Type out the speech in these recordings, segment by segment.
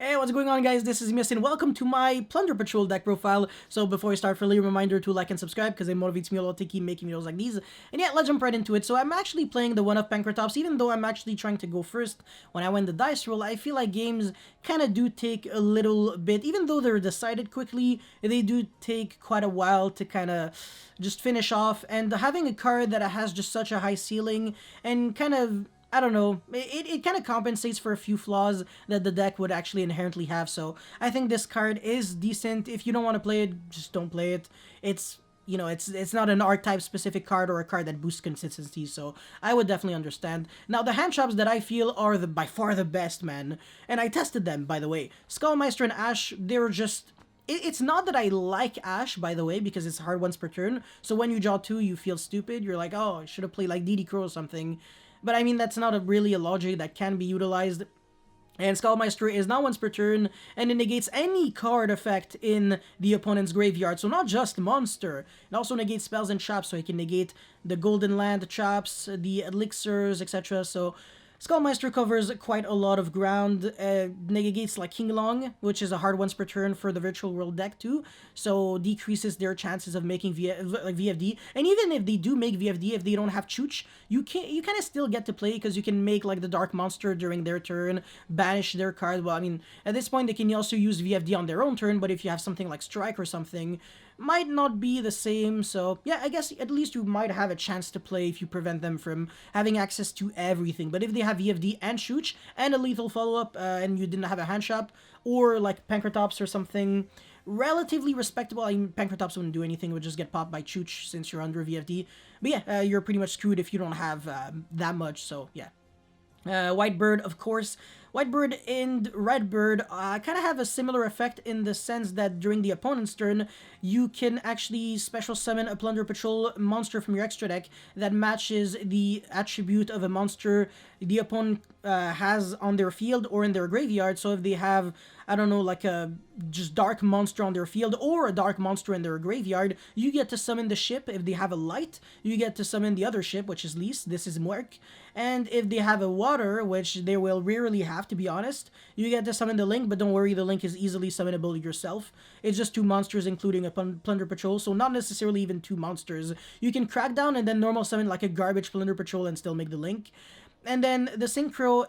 Hey, what's going on, guys? This is Miss and welcome to my Plunder Patrol deck profile. So before I start, friendly reminder to like and subscribe because it motivates me a lot to keep making videos like these. And yeah, let's jump right into it. So I'm actually playing the one of Pankratops, even though I'm actually trying to go first. When I win the dice roll, I feel like games kind of do take a little bit, even though they're decided quickly, they do take quite a while to kind of just finish off. And having a card that has just such a high ceiling and kind of I don't know. It kind of compensates for a few flaws that the deck would actually inherently have. So I think this card is decent. If you don't want to play it, just don't play it. It's not an archetype specific card or a card that boosts consistency. So I would definitely understand. Now the hand traps that I feel are the by far the best, man. And I tested them, by the way. Skullmeister and Ash, they were just it's not that I like Ash, by the way, because it's hard once per turn. So when you draw two, you feel stupid. You're like, oh, I should have played like DD Crow or something. But I mean, that's not really a logic that can be utilized. And Skullmeister is now once per turn, and it negates any card effect in the opponent's graveyard. So not just monster. It also negates spells and traps, so it can negate the Golden Land traps, the elixirs, etc. So Skullmeister covers quite a lot of ground, negates like King Long, which is a hard once per turn for the Virtual World deck too, so decreases their chances of making VFD. And even if they do make VFD, if they don't have Chooch, you kind of still get to play because you can make like the Dark Monster during their turn, banish their card. Well, I mean, at this point they can also use VFD on their own turn, but if you have something like Strike or something, might not be the same. So yeah, I guess at least you might have a chance to play if you prevent them from having access to everything. But if they have VFD and Shooch and a lethal follow-up, and you didn't have a hand shop, or like Pankratops or something relatively respectable. I mean, Pankratops wouldn't do anything, it would just get popped by Chooch since you're under VFD. But yeah, you're pretty much screwed if you don't have that much, so yeah. Whitebird, of course. Whitebird and Redbird kind of have a similar effect in the sense that during the opponent's turn, you can actually special summon a Plunder Patrol monster from your extra deck that matches the attribute of a monster the opponent has on their field or in their graveyard. So if they have, I don't know, like a just dark monster on their field or a dark monster in their graveyard, you get to summon the ship. If they have a light, you get to summon the other ship, which is Lys. This is Muerk. And if they have a water, which they will rarely have, to be honest, you get to summon the Link, but don't worry, the Link is easily summonable yourself. It's just two monsters, including a Plunder Patrol, so not necessarily even two monsters. You can crack down and then normal summon like a garbage Plunder Patrol and still make the Link. And then the Synchro,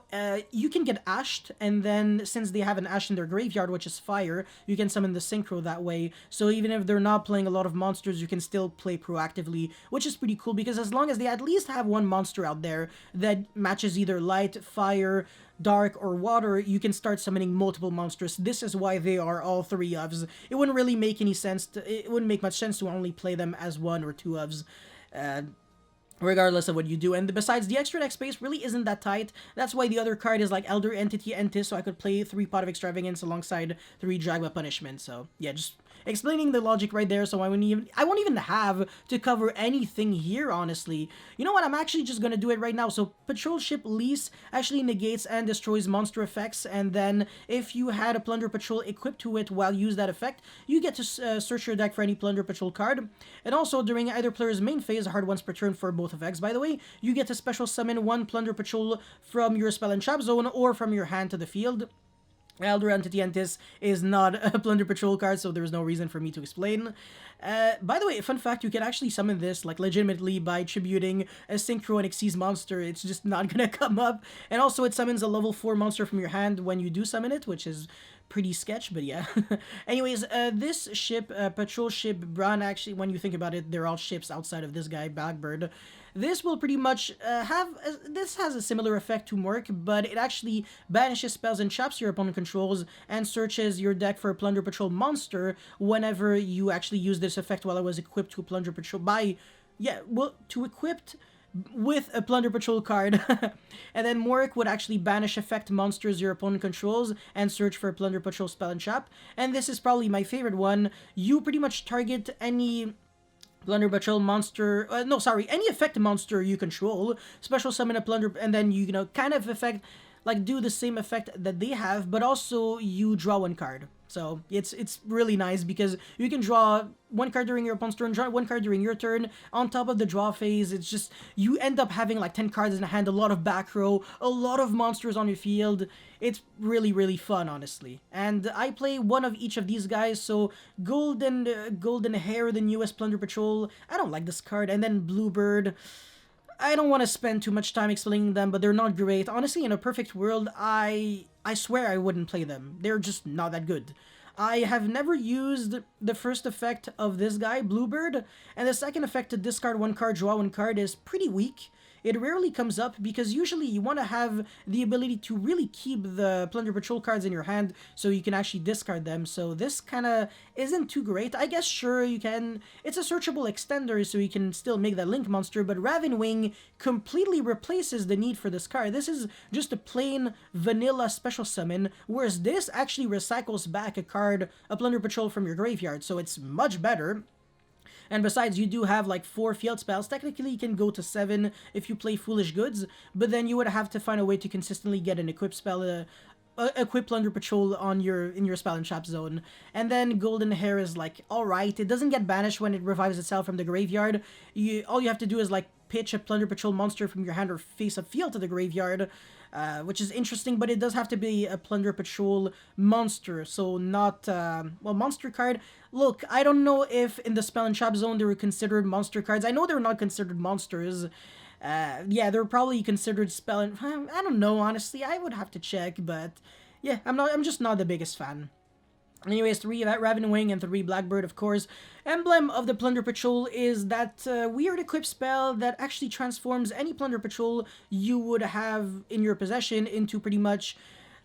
you can get Ashed, and then since they have an Ash in their graveyard, which is fire, you can summon the Synchro that way. So even if they're not playing a lot of monsters, you can still play proactively, which is pretty cool, because as long as they at least have one monster out there that matches either light, fire, dark, or water, you can start summoning multiple monsters. This is why they are all three ofs. It wouldn't really make any sense, it wouldn't make much sense to only play them as one or two ofs. Regardless of what you do. And besides, the extra deck space really isn't that tight. That's why the other card is like Elder Entity Entis, so I could play 3 Pot of Extravagance alongside 3 Dragma Punishment. So yeah, just explaining the logic right there, so I won't even have to cover anything here, honestly. You know what, I'm actually just gonna do it right now. So Patrol Ship Lys actually negates and destroys monster effects, and then if you had a Plunder Patrol equipped to it while you use that effect, you get to search your deck for any Plunder Patrol card. And also, during either player's main phase, hard once per turn for both effects, by the way, you get to special summon one Plunder Patrol from your spell and trap zone or from your hand to the field. Elder Entity Entis is not a Plunder Patrol card, so there's no reason for me to explain. By the way, fun fact, you can actually summon this, like, legitimately by tributing a Synchro and Xyz monster. It's just not gonna come up. And also, it summons a level 4 monster from your hand when you do summon it, which is pretty sketch, but yeah. Anyways, this ship, Patrol Ship Bran, actually, when you think about it, they're all ships outside of this guy, Blackbird. This will pretty much this has a similar effect to Merc, but it actually banishes spells and traps your opponent controls and searches your deck for a Plunder Patrol monster whenever you actually use this effect while it was equipped to a Plunder Patrol to equipped with a Plunder Patrol card. And then Morik would actually banish effect monsters your opponent controls and search for a Plunder Patrol spell and trap. And this is probably my favorite one. You pretty much target any Plunder Patrol monster, any effect monster you control, special summon a Plunder, and then you kind of effect, like do the same effect that they have, but also you draw one card. So it's really nice because you can draw one card during your opponent's turn, draw one card during your turn. On top of the draw phase, it's just you end up having like 10 cards in hand, a lot of back row, a lot of monsters on your field. It's really fun, honestly. And I play one of each of these guys. So Golden Hair, the newest Plunder Patrol. I don't like this card, and then Bluebird. I don't want to spend too much time explaining them, but they're not great. Honestly, in a perfect world, I swear I wouldn't play them. They're just not that good. I have never used the first effect of this guy, Bluebird, and the second effect to discard one card, draw one card is pretty weak. It rarely comes up because usually you want to have the ability to really keep the Plunder Patrol cards in your hand so you can actually discard them. So this kind of isn't too great. I guess sure you can, it's a searchable extender so you can still make that Link monster, but Ravenwing completely replaces the need for this card. This is just a plain vanilla special summon, whereas this actually recycles back a card, a Plunder Patrol from your graveyard, so it's much better. And besides, you do have like 4 field spells. Technically, you can go to 7 if you play Foolish Goods, but then you would have to find a way to consistently get an equip spell, equip Plunder Patrol on in your spell and trap zone. And then Golden Hair is like, alright, it doesn't get banished when it revives itself from the graveyard. All you have to do is like pitch a Plunder Patrol monster from your hand or face a field to the graveyard. Which is interesting, but it does have to be a Plunder Patrol monster, so not, well, monster card. Look, I don't know if in the Spell and Trap Zone they were considered monster cards. I know they're not considered monsters. Yeah, they're probably considered spell and... I don't know, honestly. I would have to check, but yeah, I'm just not the biggest fan. Anyways, 3 Ravenwing and 3 Blackbird, of course. Emblem of the Plunder Patrol is that weird equip spell that actually transforms any Plunder Patrol you would have in your possession into pretty much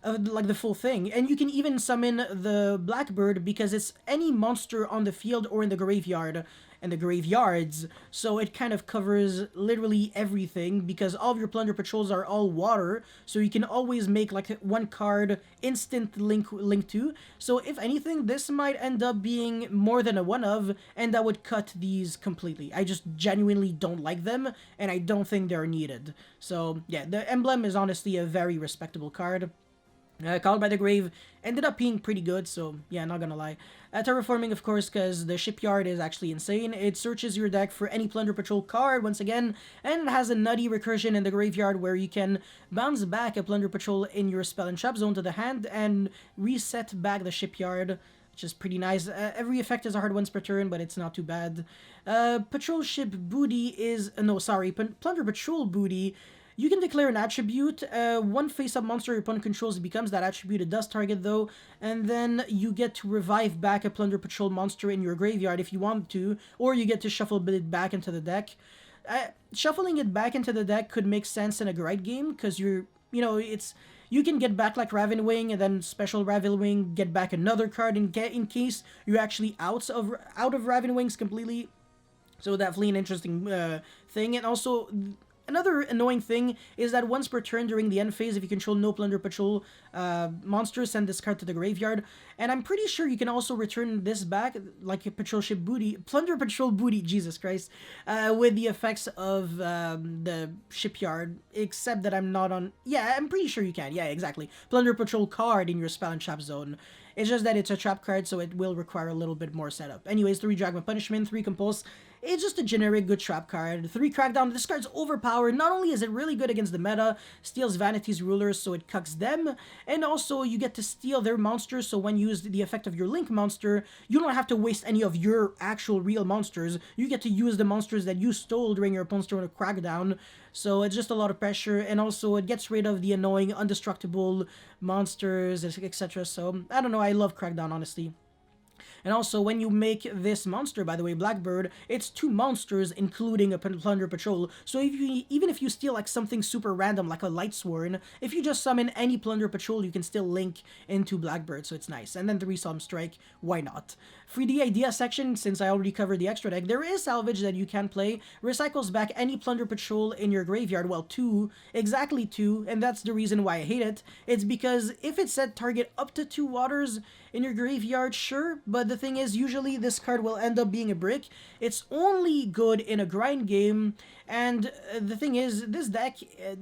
like the full thing. And you can even summon the Blackbird because it's any monster on the field or in the graveyard and the graveyards, so it kind of covers literally everything because all of your Plunder Patrols are all water, so you can always make like one card instant link to. So if anything, this might end up being more than a one of, and that would cut these completely. I just genuinely don't like them, and I don't think they're needed. So yeah, the emblem is honestly a very respectable card. Called by the Grave ended up being pretty good, so yeah, not gonna lie. Terraforming, of course, because the Shipyard is actually insane. It searches your deck for any Plunder Patrol card, once again, and it has a nutty recursion in the graveyard where you can bounce back a Plunder Patrol in your Spell and Trap Zone to the hand and reset back the Shipyard, which is pretty nice. Every effect is a hard once per turn, but it's not too bad. Patrol Ship Booty is... no, sorry, Plunder Patrol Booty. You can declare an attribute. One face-up monster your opponent controls becomes that attribute. It does target, though. And then you get to revive back a Plunder Patrol monster in your graveyard if you want to. Or you get to shuffle it back into the deck. Shuffling it back into the deck could make sense in a Gride game, because you can get back like Ravenwing, and then special Ravenwing, get back another card in case you're actually out of Ravenwings completely. So definitely an interesting thing. And also... another annoying thing is that once per turn during the end phase, if you control no Plunder Patrol monsters, send this card to the graveyard. And I'm pretty sure you can also return this back, like a Patrol Ship Booty, Plunder Patrol Booty, Jesus Christ, with the effects of the Shipyard, except that I'm not on... yeah, I'm pretty sure you can. Yeah, exactly. Plunder Patrol card in your Spell and Trap Zone. It's just that it's a trap card, so it will require a little bit more setup. Anyways, 3 Dragma Punishment, 3 Compulse. It's just a generic good trap card. 3 Crackdown. This card's overpowered. Not only is it really good against the meta, steals Vanity's rulers, so it cucks them, and also you get to steal their monsters, so when you use the effect of your Link monster, you don't have to waste any of your actual real monsters. You get to use the monsters that you stole during your opponent's turn of Crackdown, so it's just a lot of pressure, and also it gets rid of the annoying, indestructible monsters, etc. So, I don't know, I love Crackdown, honestly. And also, when you make this monster, by the way, Blackbird, it's 2 monsters, including a Plunder Patrol. So even if you steal like something super random, like a Lightsworn, if you just summon any Plunder Patrol, you can still link into Blackbird, so it's nice. And then 3 Solemn Strike, why not? For the idea section, since I already covered the extra deck, there is salvage that you can play. Recycles back any Plunder Patrol in your graveyard, well, 2, exactly 2, and that's the reason why I hate it. It's because if it said target up to 2 waters in your graveyard, sure, but the the thing is, usually this card will end up being a brick. It's only good in a grind game, and the thing is, this deck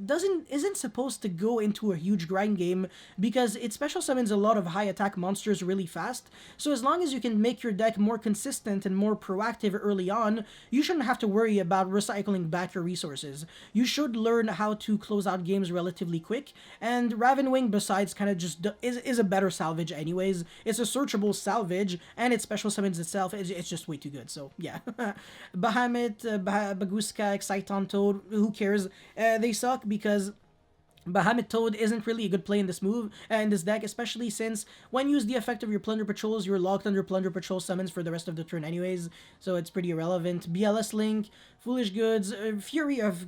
isn't supposed to go into a huge grind game because it special summons a lot of high attack monsters really fast. So as long as you can make your deck more consistent and more proactive early on, you shouldn't have to worry about recycling back your resources. You should learn how to close out games relatively quick, and Ravenwing, besides kind of just is a better salvage anyways. It's a searchable salvage, and it special summons itself. It's just way too good. So yeah, Bahamut, Baguska, Exciton, Toad, who cares? They suck because Bahamut Toad isn't really a good play in this move, in this deck, especially since when you use the effect of your Plunder Patrols, you're locked under Plunder Patrol summons for the rest of the turn anyways, so it's pretty irrelevant. BLS Link, Foolish Goods, Fury of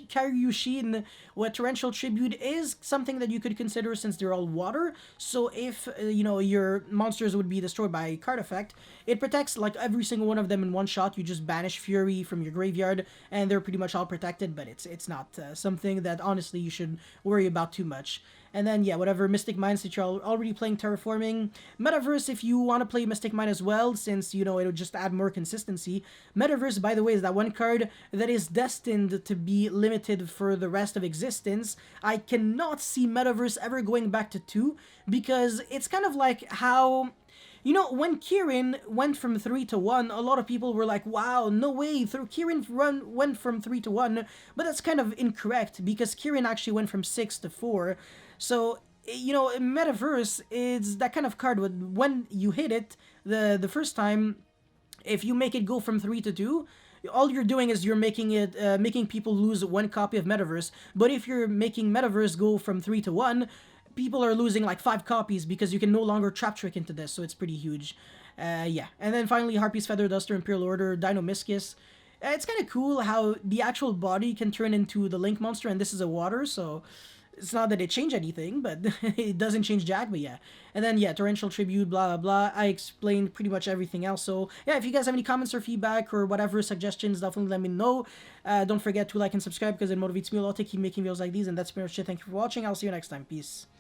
Karyushin, what Torrential Tribute is something that you could consider since they're all water, so if, your monsters would be destroyed by card effect, it protects like every single one of them in one shot. You just banish Fury from your graveyard, and they're pretty much all protected, but it's not something that honestly you should worry about too much. And then, yeah, whatever, Mystic Mine, since you're already playing Terraforming. Metaverse, if you want to play Mystic Mine as well, since, it'll just add more consistency. Metaverse, by the way, is that one card that is destined to be limited for the rest of existence. I cannot see Metaverse ever going back to 2, because it's kind of like how... when Kirin went from 3 to 1, a lot of people were like, wow, no way, Kirin went from 3 to 1, but that's kind of incorrect, because Kirin actually went from 6 to 4, so, Metaverse is that kind of card when you hit it the first time, if you make it go from 3 to 2, all you're doing is you're making people lose 1 copy of Metaverse, but if you're making Metaverse go from 3 to 1, people are losing like 5 copies because you can no longer trap trick into this, so it's pretty huge. Yeah. And then finally, Harpy's Feather Duster, Imperial Order, Dino-Miscus. It's kind of cool how the actual body can turn into the Link monster, and this is a water, so it's not that it changed anything, but it doesn't change Jack, but yeah. And then, yeah, Torrential Tribute, blah, blah, blah. I explained pretty much everything else, so yeah, if you guys have any comments or feedback or whatever, suggestions, definitely let me know. Don't forget to like and subscribe because it motivates me a lot to keep making videos like these, and that's pretty much it. Thank you for watching. I'll see you next time. Peace.